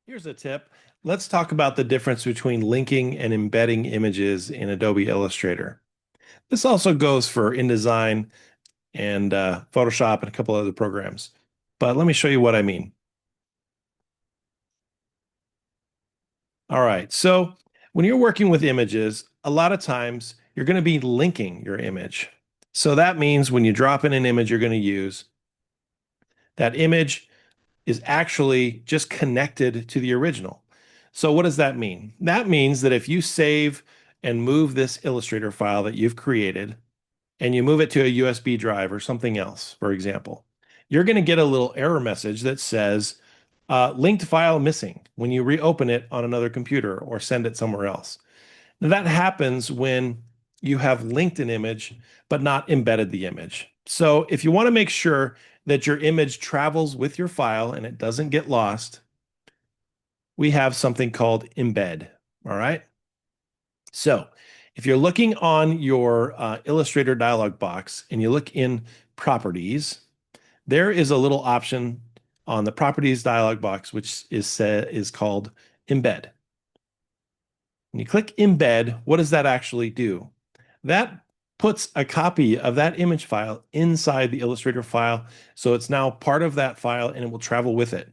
Here's a tip. Let's talk about the difference between linking and embedding images in Adobe Illustrator. This also goes for InDesign and Photoshop and a couple other programs. But let me show you what I mean. All right. So when you're working with images, a lot of times you're going to be linking your image. So that means when you drop in an image you're going to use, that image is actually just connected to the original. So what does that mean? That means that if you save and move this Illustrator file that you've created and you move it to a USB drive or something else, for example, you're going to get a little error message that says linked file missing when you reopen it on another computer or send it somewhere else. Now, that happens when you have linked an image but not embedded the image. So if you want to make sure that your image travels with your file and it doesn't get lost, we have something called embed. All right. So if you're looking on your Illustrator dialog box and you look in properties, there is a little option on the properties dialog box, which is called embed. When you click embed, what does that actually do? That puts a copy of that image file inside the Illustrator file. So it's now part of that file and it will travel with it.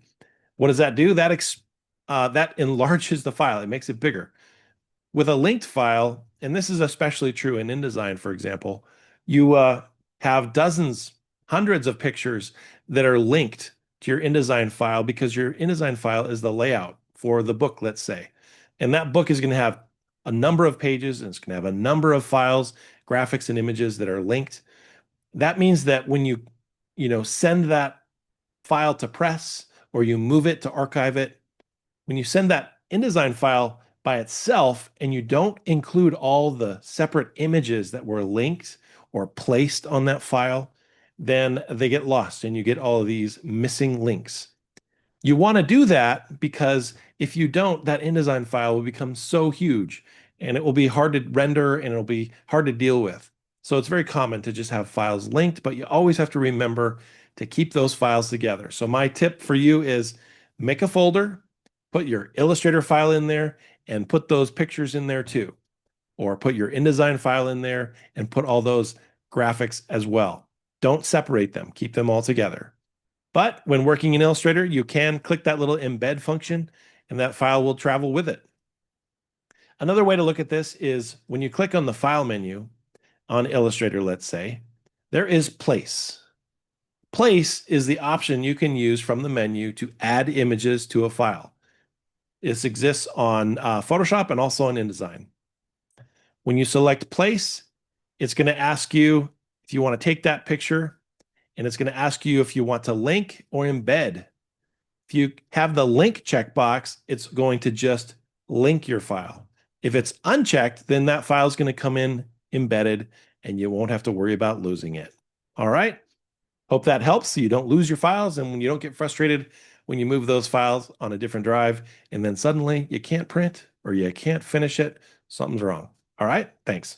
What does that do? That enlarges the file. It makes it bigger. With a linked file, and this is especially true in InDesign, for example, you have dozens, hundreds of pictures that are linked to your InDesign file because your InDesign file is the layout for the book, let's say. And that book is going to have a number of pages and it's going to have a number of files, graphics and images that are linked. That means that when you send that file to press or you move it to archive it, when you send that InDesign file by itself and you don't include all the separate images that were linked or placed on that file, then they get lost and you get all of these missing links. You want to do that because if you don't, that InDesign file will become so huge and it will be hard to render and it'll be hard to deal with. So it's very common to just have files linked, but you always have to remember to keep those files together. So my tip for you is make a folder, put your Illustrator file in there and put those pictures in there too. Or put your InDesign file in there and put all those graphics as well. Don't separate them, keep them all together. But when working in Illustrator, you can click that little embed function and that file will travel with it. Another way to look at this is when you click on the file menu on Illustrator, let's say, there is place. Place is the option you can use from the menu to add images to a file. This exists on Photoshop and also on InDesign. When you select place, it's going to ask you if you want to take that picture, and it's going to ask you if you want to link or embed. If you have the link checkbox, it's going to just link your file. If it's unchecked, then that file is going to come in embedded and you won't have to worry about losing it. All right. Hope that helps so you don't lose your files and when you don't get frustrated when you move those files on a different drive and then suddenly you can't print or you can't finish it, something's wrong. All right. Thanks.